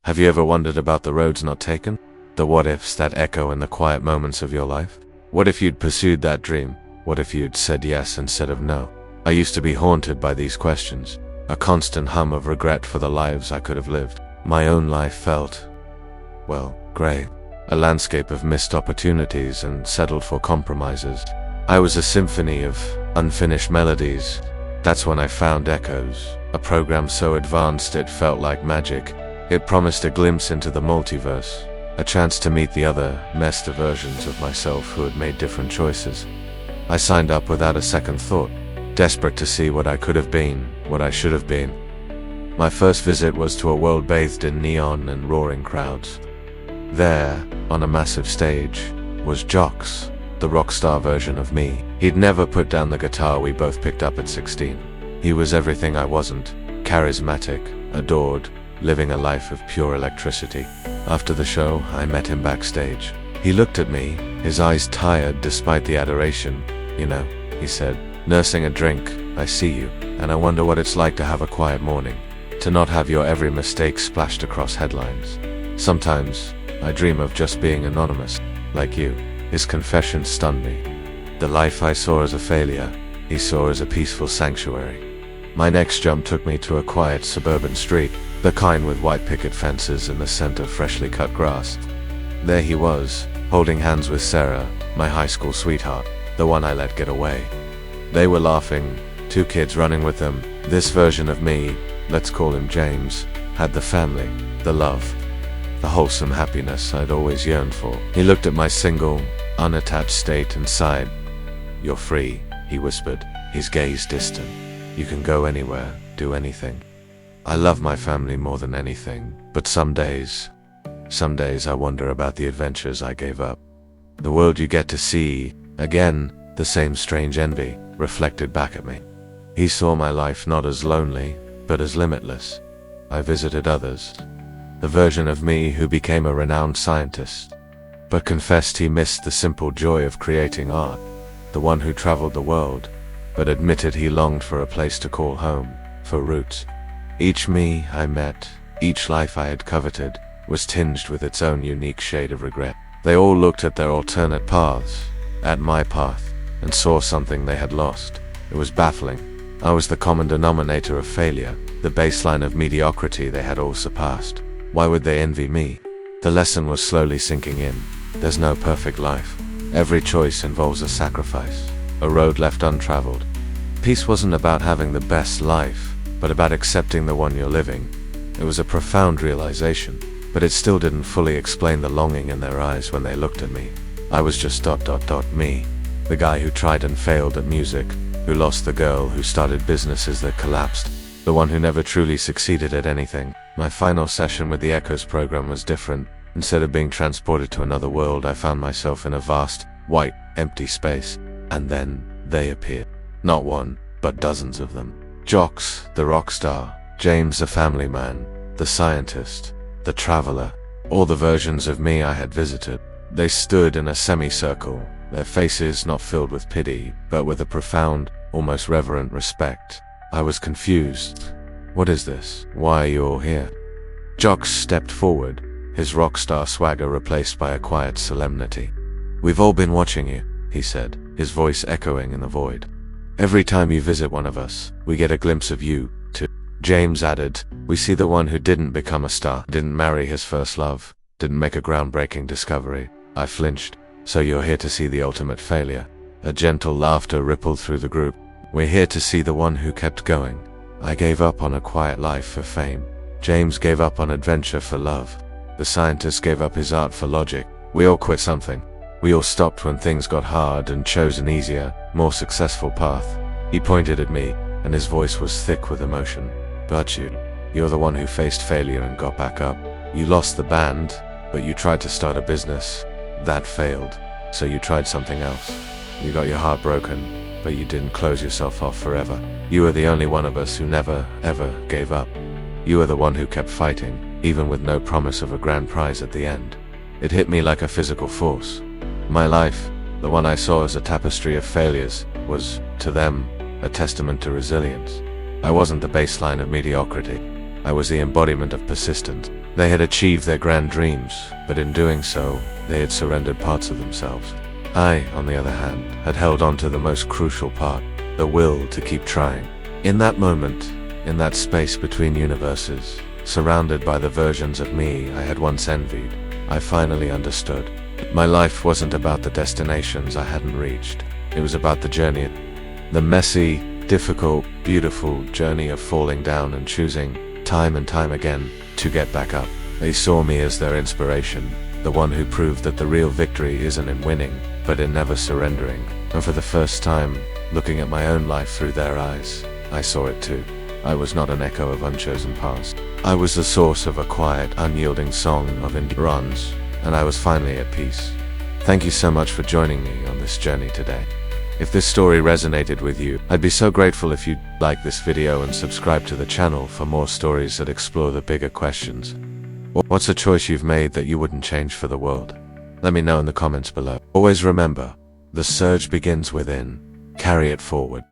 Have you ever wondered about the roads not taken? The what-ifs that echo in the quiet moments of your life? What if you'd pursued that dream? What if you'd said yes instead of no? I used to be haunted by these questions, a constant hum of regret for the lives I could have lived. My own life felt, well, grey. A landscape of missed opportunities and settled for compromises. I was a symphony of unfinished melodies. That's when I found Echoes, a program so advanced it felt like magic. It promised a glimpse into the multiverse, a chance to meet the other, messed versions of myself who had made different choices. I signed up without a second thought, desperate to see what I could have been, what I should have been. My first visit was to a world bathed in neon and roaring crowds. There, on a massive stage, was Jox, the rock star version of me. He'd never put down the guitar we both picked up at 16. He was everything I wasn't, charismatic, adored, living a life of pure electricity. After the show, I met him backstage. He looked at me, his eyes tired despite the adoration. You know, he said, nursing a drink, I see you, and I wonder what it's like to have a quiet morning, to not have your every mistake splashed across headlines. Sometimes, I dream of just being anonymous, like you. His confession stunned me. The life I saw as a failure, he saw as a peaceful sanctuary. My next jump took me to a quiet suburban street, the kind with white picket fences in the center of freshly cut grass. There he was, holding hands with Sarah, my high school sweetheart, the one I let get away. They were laughing, two kids running with them. This version of me, let's call him James, had the family, the love, the wholesome happiness I'd always yearned for. He looked at my single, unattached state and sighed. You're free, he whispered, his gaze distant. You can go anywhere, do anything. I love my family more than anything, but some days I wonder about the adventures I gave up. The world you get to see, again, the same strange envy, reflected back at me. He saw my life not as lonely, but as limitless. I visited others. The version of me who became a renowned scientist, but confessed he missed the simple joy of creating art. The one who traveled the world, but admitted he longed for a place to call home, for roots. Each me I met, each life I had coveted, was tinged with its own unique shade of regret. They all looked at their alternate paths, at my path, and saw something they had lost. It was baffling. I was the common denominator of failure, the baseline of mediocrity they had all surpassed. Why would they envy me? The lesson was slowly sinking in. There's no perfect life. Every choice involves a sacrifice, a road left untraveled. Peace wasn't about having the best life, but about accepting the one you're living. It was a profound realization, but it still didn't fully explain the longing in their eyes when they looked at me. I was just me. The guy who tried and failed at music, who lost the girl, who started businesses that collapsed, the one who never truly succeeded at anything. My final session with the Echoes program was different. Instead of being transported to another world, I found myself in a vast, white, empty space. And then, they appeared. Not one, but dozens of them. Jox, the rock star, James, the family man, the scientist, the traveler, all the versions of me I had visited. They stood in a semicircle, their faces not filled with pity, but with a profound, almost reverent respect. I was confused. What is this? Why are you all here? Jox stepped forward, his rock star swagger replaced by a quiet solemnity. We've all been watching you, he said, his voice echoing in the void. Every time you visit one of us, we get a glimpse of you, too. James added, we see the one who didn't become a star, didn't marry his first love, didn't make a groundbreaking discovery. I flinched. So you're here to see the ultimate failure. A gentle laughter rippled through the group. We're here to see the one who kept going. I gave up on a quiet life for fame. James gave up on adventure for love. The scientist gave up his art for logic. We all quit something. We all stopped when things got hard and chose an easier, more successful path. He pointed at me, and his voice was thick with emotion. But you're the one who faced failure and got back up. You lost the band, but you tried to start a business. That failed, so you tried something else. You got your heart broken, but you didn't close yourself off forever. You were the only one of us who never, ever gave up. You were the one who kept fighting, even with no promise of a grand prize at the end. It hit me like a physical force. My life, the one I saw as a tapestry of failures, was, to them, a testament to resilience. I wasn't the baseline of mediocrity. I was the embodiment of persistence. They had achieved their grand dreams, but in doing so, they had surrendered parts of themselves. I, on the other hand, had held on to the most crucial part, the will to keep trying. In that moment, in that space between universes, surrounded by the versions of me I had once envied, I finally understood. My life wasn't about the destinations I hadn't reached. It was about the journey. The messy, difficult, beautiful journey of falling down and choosing, time and time again, to get back up. They saw me as their inspiration, the one who proved that the real victory isn't in winning, but in never surrendering. And for the first time, looking at my own life through their eyes, I saw it too. I was not an echo of unchosen past. I was the source of a quiet, unyielding song of endurance, and I was finally at peace. Thank you so much for joining me on this journey today. If this story resonated with you, I'd be so grateful if you'd like this video and subscribe to the channel for more stories that explore the bigger questions. What's a choice you've made that you wouldn't change for the world? Let me know in the comments below. Always remember, the surge begins within. Carry it forward.